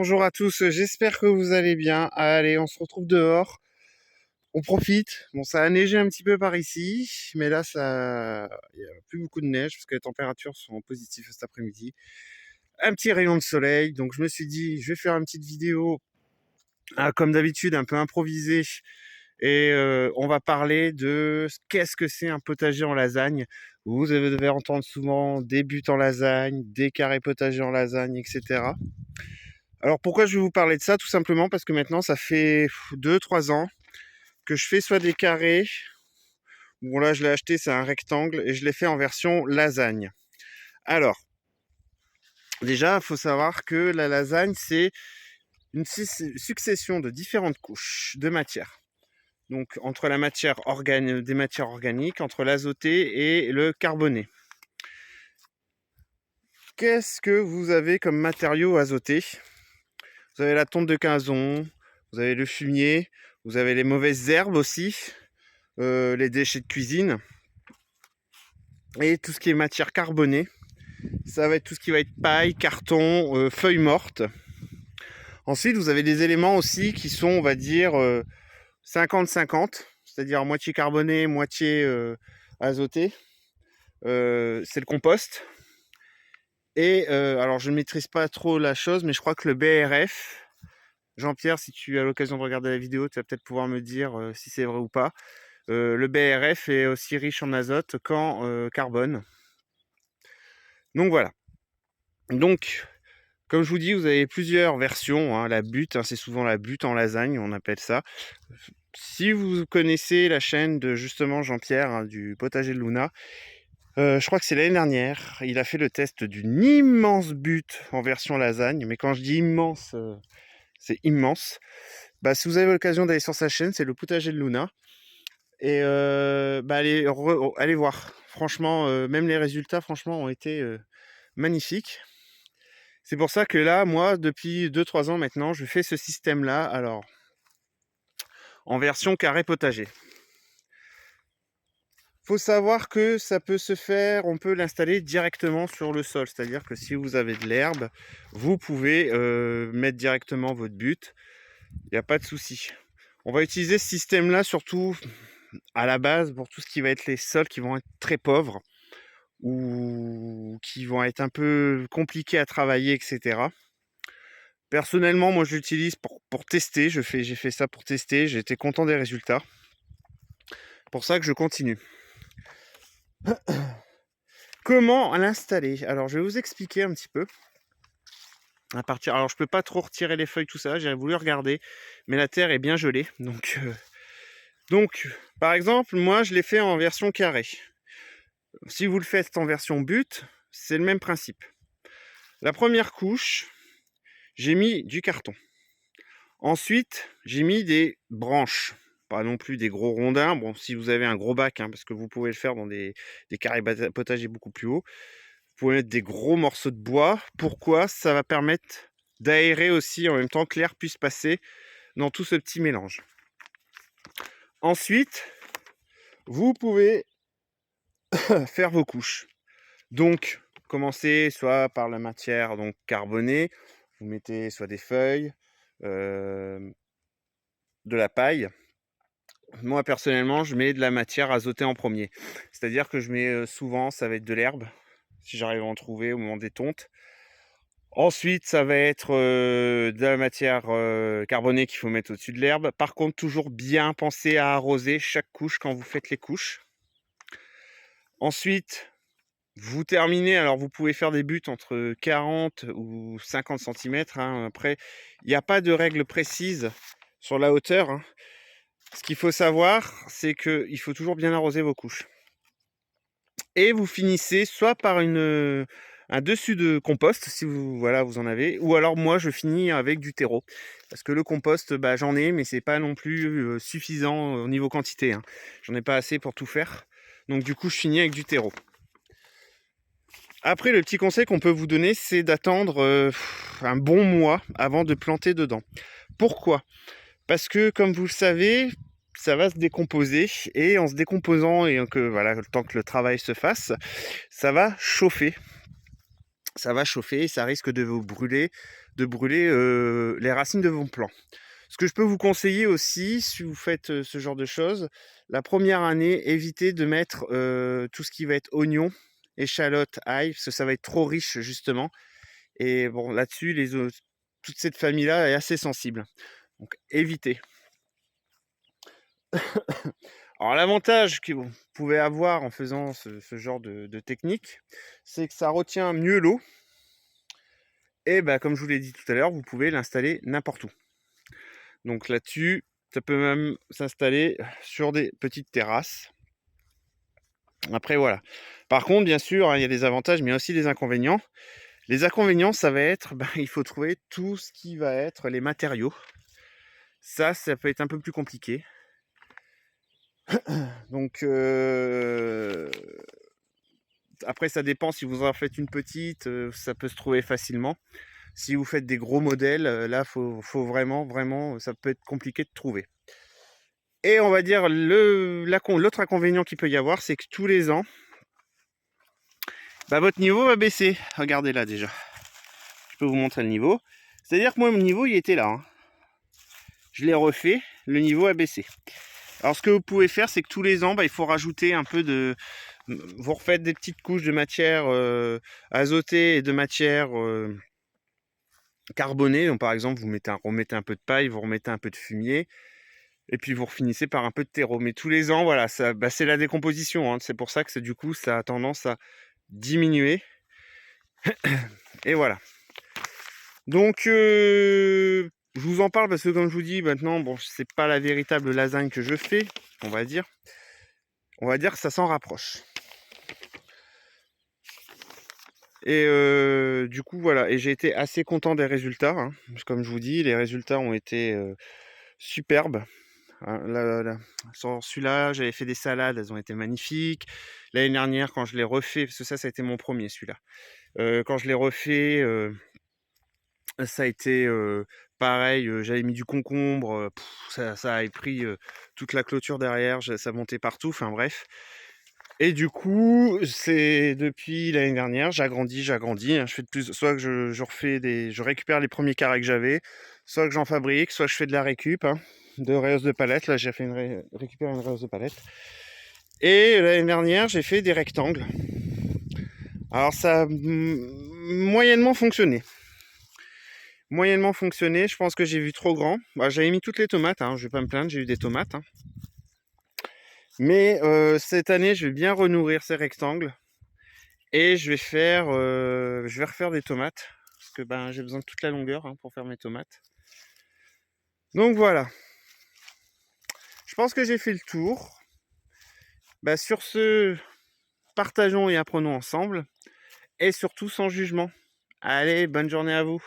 Bonjour à tous, j'espère que vous allez bien. Allez, on se retrouve dehors. On profite. Bon, ça a neigé un petit peu par ici, mais là, il n'y a plus beaucoup de neige parce que les températures sont positives cet après-midi. Un petit rayon de soleil, donc je me suis dit, je vais faire une petite vidéo, comme d'habitude, un peu improvisée. Et on va parler de qu'est-ce que c'est un potager en lasagne. Vous devez entendre souvent des buts en lasagne, des carrés potagers en lasagne, etc. Alors pourquoi je vais vous parler de ça? Tout simplement parce que maintenant ça fait 2-3 ans que je fais soit des carrés, bon là je l'ai acheté, c'est un rectangle, et je l'ai fait en version lasagne. Alors, déjà il faut savoir que la lasagne c'est une succession de différentes couches de matière. Donc entre la matière des matières organiques, entre l'azoté et le carboné. Qu'est-ce que vous avez comme matériaux azotés? Vous avez la tonte de quinzon, vous avez le fumier, vous avez les mauvaises herbes aussi, les déchets de cuisine, et tout ce qui est matière carbonée. Ça va être tout ce qui va être paille, carton, feuilles mortes. Ensuite, vous avez des éléments aussi qui sont, on va dire, 50-50, c'est-à-dire moitié carboné, moitié azoté. C'est le compost. Et alors, je ne maîtrise pas trop la chose, mais je crois que le BRF, Jean-Pierre, si tu as l'occasion de regarder la vidéo, tu vas peut-être pouvoir me dire si c'est vrai ou pas. Le BRF est aussi riche en azote qu'en carbone. Donc voilà. Donc, comme je vous dis, vous avez plusieurs versions, hein. La butte, hein, c'est souvent la butte en lasagne, on appelle ça. Si vous connaissez la chaîne de justement Jean-Pierre, hein, du potager de Luna, je crois que c'est l'année dernière, il a fait le test d'une immense butte en version lasagne. Mais quand je dis immense, c'est immense. Bah, si vous avez l'occasion d'aller sur sa chaîne, c'est le potager de Luna. Et allez voir. Franchement, même les résultats, franchement, ont été magnifiques. C'est pour ça que là, moi, depuis 2-3 ans maintenant, je fais ce système-là, alors, en version carré potager. Faut savoir que ça peut se faire, on peut l'installer directement sur le sol. C'est-à-dire que si vous avez de l'herbe, vous pouvez mettre directement votre butte. Il n'y a pas de souci. On va utiliser ce système-là surtout à la base pour tout ce qui va être les sols qui vont être très pauvres ou qui vont être un peu compliqués à travailler, etc. Personnellement, moi je l'utilise pour tester, j'ai fait ça pour tester, j'ai été content des résultats. Pour ça que je continue. Comment l'installer? Alors je vais vous expliquer un petit peu. Alors je peux pas trop retirer les feuilles, tout ça, j'ai voulu regarder, mais la terre est bien gelée. Donc par exemple, moi je l'ai fait en version carré. Si vous le faites en version butte, c'est le même principe. La première couche, j'ai mis du carton. Ensuite, j'ai mis des branches, pas non plus des gros rondins. Bon, si vous avez un gros bac, hein, parce que vous pouvez le faire dans des carrés potagers beaucoup plus hauts, vous pouvez mettre des gros morceaux de bois. Pourquoi? Ça va permettre d'aérer aussi en même temps que l'air puisse passer dans tout ce petit mélange. Ensuite, vous pouvez faire vos couches. Donc, commencez soit par la matière donc carbonée, vous mettez soit des feuilles, de la paille. Moi personnellement, je mets de la matière azotée en premier. C'est-à-dire que je mets souvent, ça va être de l'herbe, si j'arrive à en trouver au moment des tontes. Ensuite, ça va être de la matière carbonée qu'il faut mettre au-dessus de l'herbe. Par contre, toujours bien penser à arroser chaque couche quand vous faites les couches. Ensuite, vous terminez, alors vous pouvez faire des buts entre 40 ou 50 cm. Hein. Après, il n'y a pas de règle précise sur la hauteur. Hein. Ce qu'il faut savoir, c'est qu'il faut toujours bien arroser vos couches. Et vous finissez soit par un dessus de compost, si vous en avez, ou alors moi je finis avec du terreau. Parce que le compost, j'en ai, mais c'est pas non plus suffisant au niveau quantité. Hein. J'en ai pas assez pour tout faire. Donc du coup, je finis avec du terreau. Après, le petit conseil qu'on peut vous donner, c'est d'attendre un bon mois avant de planter dedans. Pourquoi? Parce que, comme vous le savez, ça va se décomposer, et en se décomposant, et que le temps que le travail se fasse, ça va chauffer. Ça va chauffer, ça risque de vous brûler de brûler les racines de vos plants. Ce que je peux vous conseiller aussi, si vous faites ce genre de choses, la première année, évitez de mettre tout ce qui va être oignon, échalote, ail, parce que ça va être trop riche justement. Et bon, là-dessus, toute cette famille-là est assez sensible. Donc évitez. Alors l'avantage que vous pouvez avoir en faisant ce genre de technique, c'est que ça retient mieux l'eau. Et bah, comme je vous l'ai dit tout à l'heure, vous pouvez l'installer n'importe où. Donc là-dessus, ça peut même s'installer sur des petites terrasses. Après, voilà. Par contre, bien sûr, hein, il y a des avantages, mais il y a aussi des inconvénients. Les inconvénients, ça va être, il faut trouver tout ce qui va être les matériaux. Ça peut être un peu plus compliqué. Donc, après, ça dépend. Si vous en faites une petite, ça peut se trouver facilement. Si vous faites des gros modèles, là, faut vraiment, ça peut être compliqué de trouver. Et on va dire, l'autre inconvénient qu'il peut y avoir, c'est que tous les ans, votre niveau va baisser. Regardez là déjà. Je peux vous montrer le niveau. C'est-à-dire que moi, mon niveau, il était là. Hein. Je l'ai refait, le niveau a baissé. Alors, ce que vous pouvez faire, c'est que tous les ans, il faut rajouter un peu de... Vous refaites des petites couches de matière azotée et de matière carbonée. Donc, par exemple, vous remettez un peu de paille, vous remettez un peu de fumier. Et puis vous refinissez par un peu de terreau. Mais tous les ans, voilà, c'est la décomposition. Hein. C'est pour ça que du coup, ça a tendance à diminuer. Et voilà. Donc, je vous en parle parce que comme je vous dis, maintenant, bon, c'est pas la véritable lasagne que je fais, on va dire. On va dire que ça s'en rapproche. Et du coup, voilà. Et j'ai été assez content des résultats. Hein. Comme je vous dis, les résultats ont été superbes. Hein, sur celui-là, j'avais fait des salades, elles ont été magnifiques. L'année dernière, quand je l'ai refait, parce que ça a été mon premier celui-là. Quand je l'ai refait, ça a été pareil, j'avais mis du concombre, ça avait pris toute la clôture derrière, ça montait partout, enfin bref. Et du coup, c'est depuis l'année dernière, j'agrandis, hein, je fais de plus, soit que je récupère les premiers carrés que j'avais, soit que j'en fabrique, soit je fais de la récup, hein, de rehausse de palette. Là, j'ai fait récupérer une rehausse de palette. Et l'année dernière, j'ai fait des rectangles. Alors ça a moyennement fonctionné. Je pense que j'ai vu trop grand. J'avais mis toutes les tomates, hein, je vais pas me plaindre, j'ai eu des tomates. Hein. Mais cette année, je vais bien renourrir ces rectangles. Et je vais refaire des tomates. Parce que j'ai besoin de toute la longueur pour faire mes tomates. Donc voilà. Je pense que j'ai fait le tour. Sur ce, partageons et apprenons ensemble. Et surtout sans jugement. Allez, bonne journée à vous.